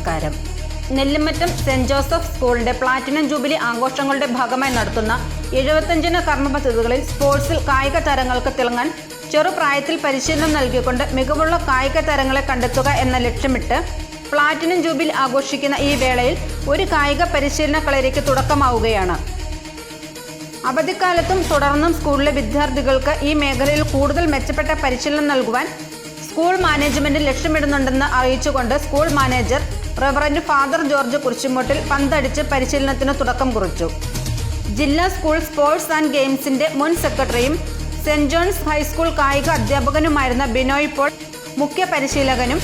നമസ്കാരം. Nellimattam saint Joseph സ്കൂളിന്റെ platinum jubilee ആഘോഷങ്ങളുടെ ഭാഗമായി നടത്തുന്ന 75 കർമ്മ പദ്ധതികളിൽ സ്പോർട്സിൽ കായിക താരങ്ങൾക്ക് തിളങ്ങാൻ ചെറുപ്രായത്തിൽ പരിശീലനം നൽകിക്കൊണ്ട് മികവുള്ള കായിക താരങ്ങളെ കണ്ടെത്തുക എന്ന ലക്ഷ്യമിട്ട് പ്ലാറ്റിനം ജൂബിലി ആഘോഷിക്കുന്ന ഈ വേളയിൽ ഒരു കായിക പരിശീലന കളരിക്ക് തുടക്കമാവുകയാണ്. അവധിക്കാലത്തും തുടർന്നും സ്കൂളിലെ വിദ്യാർത്ഥികൾക്ക് ഈ മേഖലയിൽ കൂടുതൽ മെച്ചപ്പെട്ട പരിശീലനം നൽകുവാൻ സ്കൂൾ മാനേജ്മെന്റ് ലക്ഷ്യമിടുന്നുണ്ടെന്ന് അറിയിച്ചുകൊണ്ട് school manager reverend father George Kurisumoottil പന്തടിച്ച് പരിശീലനത്തിന് തുടക്കം കുറിച്ചു. ജില്ലാ സ്കൂൾ സ്പോർട്സ് ആൻഡ് ഗെയിംസിന്റെ മുൻ സെക്രട്ടറിയും സെന്റ് ജോൺസ് ഹൈസ്കൂൾ കായിക അധ്യാപകനുമായിരുന്ന ബിനോയ് പോൾ മുഖ്യ പരിശീലകനും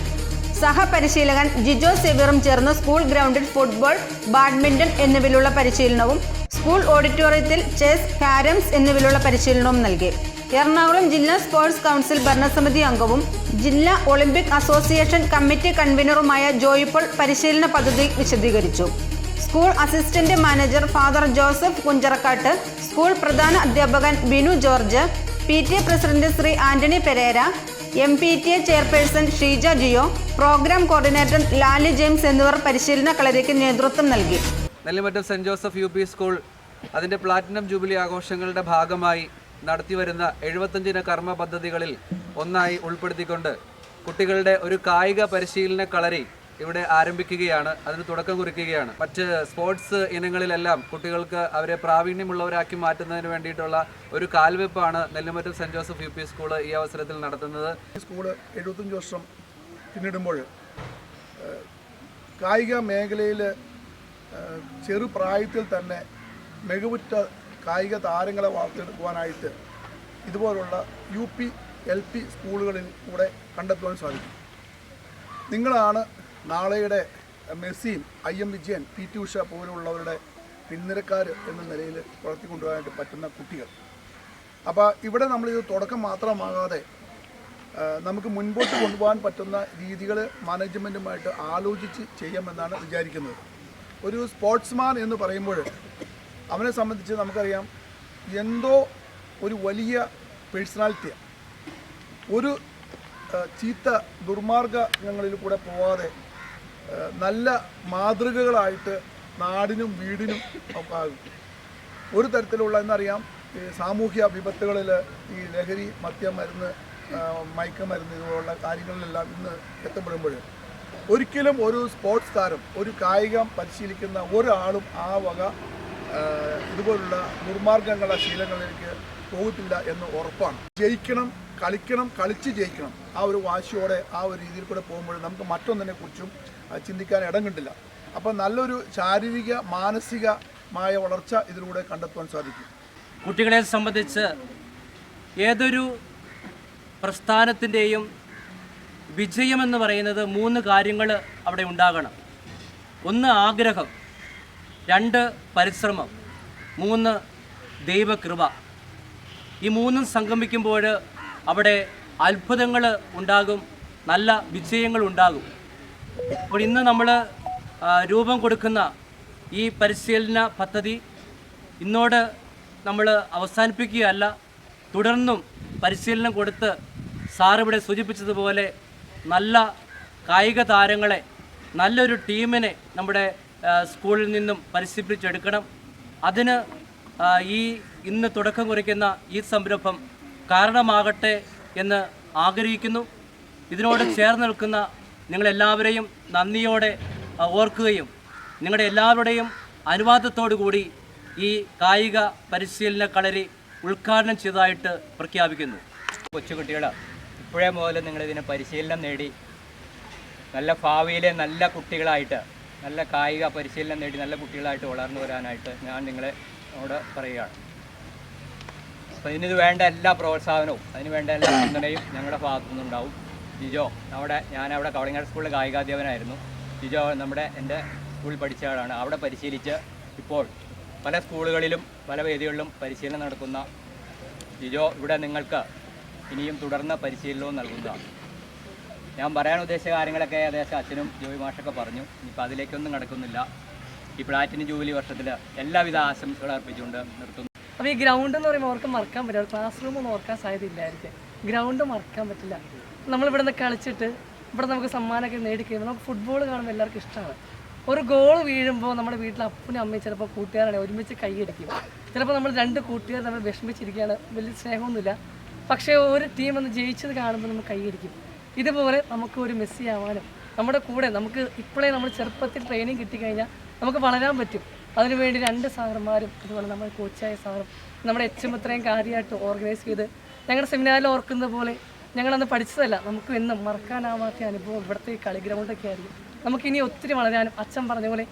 സഹപരിശീലകൻ ജിജോ സെവീറും ചേർന്ന് സ്കൂൾ ഗ്രൗണ്ടിൽ ഫുട്ബോൾ, ബാഡ്മിന്റൺ എന്നിവയിലുള്ള പരിശീലനവും സ്കൂൾ ഓഡിറ്റോറിയത്തിൽ ചെസ്, കാരംസ് എന്നിവയിലുള്ള പരിശീലനവും നൽകി. എറണാകുളം ജില്ലാ സ്പോർട്സ് കൗൺസിൽ ഭരണസമിതി അംഗവും ജില്ലാ ഒളിമ്പിക് അസോസിയേഷൻ കമ്മിറ്റി കൺവീനറുമായ ജോയ് പോൾ പരിശീലന പദ്ധതി വിശദീകരിച്ചു. School assistant manager father Joseph Kuncharakkattu, school പ്രധാന അധ്യാപകൻ Binu George, PTA president Shri Antony Pereira, MPTA chairperson Sheeja Jio, programme coordinator Lali James എന്നിവർ പരിശീലന കളരിക്ക് നേതൃത്വം നൽകി. Nellimattam saint Joseph UP school അതിൻ്റെ പ്ലാറ്റിനം ജൂബിലി ആഘോഷങ്ങളുടെ ഭാഗമായി നടത്തിവരുന്ന 75 കർമ്മ പദ്ധതികളിൽ ഒന്നായി ഉൾപ്പെടുത്തിക്കൊണ്ട് കുട്ടികളുടെ ഒരു കായിക പരിശീലന കളരി ഇവിടെ ആരംഭിക്കുകയാണ്. അതിന് തുടക്കം കുറിക്കുകയാണ്. മറ്റ് സ്പോർട്സ് ഇനങ്ങളിലെല്ലാം കുട്ടികൾക്ക് അവരെ പ്രാവീണ്യമുള്ളവരാക്കി മാറ്റുന്നതിന് വേണ്ടിയിട്ടുള്ള ഒരു കാൽവെപ്പാണ് Nellimattam saint Joseph UP school ഈ അവസരത്തിൽ നടത്തുന്നത്. സ്കൂള് 75 വർഷം പിന്നിടുമ്പോൾ കായിക മേഖലയിൽ ചെറുപ്രായത്തിൽ തന്നെ മികവുറ്റ കായിക താരങ്ങളെ വളർത്തിയെടുക്കുവാനായിട്ട് ഇതുപോലുള്ള UP LP സ്കൂളുകളിൽ കൂടെ കണ്ടെത്തുവാൻ സാധിക്കും. നിങ്ങളാണ് നാളെയുടെ മെസ്സിയും IM വിജയൻ, PT ഉഷ പോലുള്ളവരുടെ പിൻനിരക്കാർ എന്ന നിലയിൽ വളർത്തിക്കൊണ്ടുപോകാനായിട്ട് പറ്റുന്ന കുട്ടികൾ. അപ്പോൾ ഇവിടെ നമ്മളിത് തുടക്കം മാത്രമാകാതെ നമുക്ക് മുൻപോട്ട് കൊണ്ടുപോകാൻ പറ്റുന്ന രീതികൾ മാനേജ്മെൻറ്റുമായിട്ട് ആലോചിച്ച് ചെയ്യാമെന്നാണ് വിചാരിക്കുന്നത്. ഒരു സ്പോർട്സ്മാൻ എന്ന് പറയുമ്പോൾ അവനെ സംബന്ധിച്ച് നമുക്കറിയാം, എന്തോ ഒരു വലിയ പേഴ്സണാലിറ്റിയാണ്. ഒരു ചീത്ത ദുർമാർഗങ്ങളിൽ കൂടെ പോവാതെ നല്ല മാതൃകകളായിട്ട് നാടിനും വീടിനും ഒക്കെ ആകും. ഒരു തരത്തിലുള്ള എന്നറിയാം, സാമൂഹ്യ വിപത്തുകളിൽ ഈ ലഹരി, മദ്യമരുന്ന്, മയക്കുമരുന്ന് ഇതുപോലുള്ള കാര്യങ്ങളിലെല്ലാം ഇന്ന് എത്തപ്പെടുമ്പോൾ ഒരിക്കലും ഒരു സ്പോർട്സ് താരം, ഒരു കായികം പരിശീലിക്കുന്ന ഒരാളും ആ വക ഇതുപോലുള്ള ദുർമാർഗങ്ങളുടെ ശീലങ്ങളിലേക്ക് പോകത്തില്ല എന്ന് ഉറപ്പാണ്. ജയിക്കണം, കളിക്കണം, കളിച്ച് ജയിക്കണം, ആ ഒരു വാശിയോടെ ആ ഒരു രീതിയിൽ കൂടെ പോകുമ്പോൾ നമുക്ക് മറ്റൊന്നിനെക്കുറിച്ചും ചിന്തിക്കാൻ ഇടം കിട്ടില്ല. അപ്പോൾ നല്ലൊരു ശാരീരിക മാനസികമായ വളർച്ച ഇതിലൂടെ കണ്ടെത്തുവാൻ സാധിക്കും. കുട്ടികളെ സംബന്ധിച്ച് ഏതൊരു പ്രസ്ഥാനത്തിൻ്റെയും വിജയമെന്ന് പറയുന്നത് 3 കാര്യങ്ങൾ അവിടെ ഉണ്ടാകണം. 1 ആഗ്രഹം, 2 പരിശ്രമം, 3 ദൈവകൃപ. ഈ 3 സംഗമിക്കുമ്പോൾ അവിടെ അത്ഭുതങ്ങൾ ഉണ്ടാകും, നല്ല വിജയങ്ങൾ ഉണ്ടാകും. അപ്പോൾ ഇന്ന് നമ്മൾ രൂപം കൊടുക്കുന്ന ഈ പരിശീലന പദ്ധതി ഇന്നോട് നമ്മൾ അവസാനിപ്പിക്കുകയല്ല, തുടർന്നും പരിശീലനം കൊടുത്ത് സാറിവിടെ സൂചിപ്പിച്ചതുപോലെ നല്ല കായിക താരങ്ങളെ, നല്ലൊരു ടീമിനെ നമ്മുടെ സ്കൂളിൽ നിന്നും പരിശീലിപ്പിച്ചെടുക്കണം. അതിന് ഇന്ന് തുടക്കം കുറിക്കുന്ന ഈ സംരംഭം കാരണമാകട്ടെ എന്ന് ആഗ്രഹിക്കുന്നു. ഇതിനോട് ചേർന്ന് നിൽക്കുന്ന നിങ്ങളെല്ലാവരെയും നന്ദിയോടെ ഓർക്കുകയും നിങ്ങളുടെ എല്ലാവരുടെയും അനുവാദത്തോടു കൂടി ഈ കായിക പരിശീലന കളരി ഉദ്ഘാടനം ചെയ്തതായിട്ട് പ്രഖ്യാപിക്കുന്നു. കൊച്ചുകുട്ടികൾ ഇപ്പോഴേ മുതൽ നിങ്ങളിതിന് പരിശീലനം നേടി നല്ല ഭാവിയിലെ നല്ല കുട്ടികളായിട്ട്, നല്ല കായിക പരിശീലനം നേടി നല്ല കുട്ടികളായിട്ട് വളർന്നു വരാനായിട്ട് ഞാൻ നിങ്ങളോട് പറയുകയാണ്. അപ്പോൾ ഇതിന് വേണ്ട എല്ലാ പ്രോത്സാഹനവും, അതിന് വേണ്ട എല്ലാ പിന്തുണയും ഞങ്ങളുടെ ഭാഗത്തു നിന്നുണ്ടാവും. ജിജോ, ഞാനവിടെ കവളിങ്ങാട് സ്കൂളിലെ കായികാധ്യാപകനായിരുന്നു. ജിജോ എൻ്റെ സ്കൂളിൽ പഠിച്ച ആളാണ്. അവിടെ പരിശീലിച്ച് ഇപ്പോൾ പല സ്കൂളുകളിലും പല വേദികളിലും പരിശീലനം നടക്കുന്ന ജിജോ ഇവിടെ നിങ്ങൾക്ക് ഇനിയും തുടർന്ന് പരിശീലനവും നൽകുന്നതാണ്. ഞാൻ പറയാൻ ഉദ്ദേശിച്ച കാര്യങ്ങളൊക്കെ ഏകദേശം അച്ഛനും ജോയി മാഷൊക്കെ പറഞ്ഞു. ഇനിയിപ്പോൾ അതിലേക്കൊന്നും നടക്കുന്നില്ല. ഈ പ്ലാറ്റിനം ജൂബിലി വർഷത്തിൽ എല്ലാവിധ ആശംസകൾ അർപ്പിച്ചുകൊണ്ട് നിർത്തുന്നു. അപ്പോൾ ഈ ഗ്രൗണ്ട് എന്ന് പറയുമ്പോൾ അവർക്ക് മറക്കാൻ പറ്റില്ല. ക്ലാസ് റൂം ഒന്നും ഓർക്കാൻ സാധ്യതയില്ലായിരിക്കും. ഗ്രൗണ്ട് മറക്കാൻ പറ്റില്ല. നമ്മളിവിടെ നിന്ന് കളിച്ചിട്ട് ഇവിടെ നമുക്ക് സമ്മാനമൊക്കെ നേടിക്കഴിയുമ്പോൾ നമുക്ക് ഫുട്ബോൾ കാണുമ്പോൾ എല്ലാവർക്കും ഇഷ്ടമാണ്. ഒരു ഗോൾ വീഴുമ്പോൾ നമ്മുടെ വീട്ടിൽ അപ്പനും അമ്മയും ചിലപ്പോൾ കൂട്ടുകാരാണ് ഒരുമിച്ച് കൈയടിക്കും. ചിലപ്പോൾ നമ്മൾ 2 കൂട്ടുകാർ നമ്മൾ വിഷമിച്ചിരിക്കുകയാണ്, വലിയ സ്നേഹമൊന്നുമില്ല, പക്ഷേ ഒരു ടീം ഒന്ന് ജയിച്ചത് കാണുമ്പോൾ നമ്മൾ കൈയടിക്കും. ഇതുപോലെ നമുക്ക് ഒരു മെസ്സി ആവാനും നമ്മുടെ കൂടെ നമുക്ക് ഇപ്പോഴേ നമ്മൾ ചെറുപ്പത്തിൽ ട്രെയിനിങ് കിട്ടിക്കഴിഞ്ഞാൽ നമുക്ക് വളരാൻ പറ്റും. അതിനുവേണ്ടി 2 സാറന്മാരും അതുപോലെ നമ്മുടെ കോച്ചായ സാറും നമ്മുടെ HM ഇത്രയും കാര്യമായിട്ട് ഓർഗനൈസ് ചെയ്ത് ഞങ്ങളുടെ സെമിനാറിൽ ഓർക്കുന്നത് പോലെ ഞങ്ങളന്ന് പഠിച്ചതല്ല, നമുക്ക് എന്നും മറക്കാനാവാത്ത അനുഭവം ഇവിടുത്തെ ഈ കളി ഗ്രൗണ്ടൊക്കെ ആയിരിക്കും. നമുക്കിനി ഒത്തിരി വളരാനും അച്ഛൻ പറഞ്ഞ പോലെ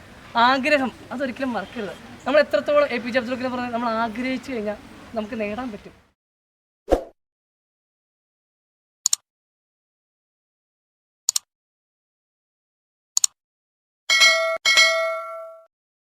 ആഗ്രഹം അതൊരിക്കലും മറക്കരുത്. നമ്മൾ എത്രത്തോളം APJ അബ്ദുൽ കലാം പറഞ്ഞാൽ നമ്മൾ ആഗ്രഹിച്ചു കഴിഞ്ഞാൽ നമുക്ക് നേടാൻ പറ്റും.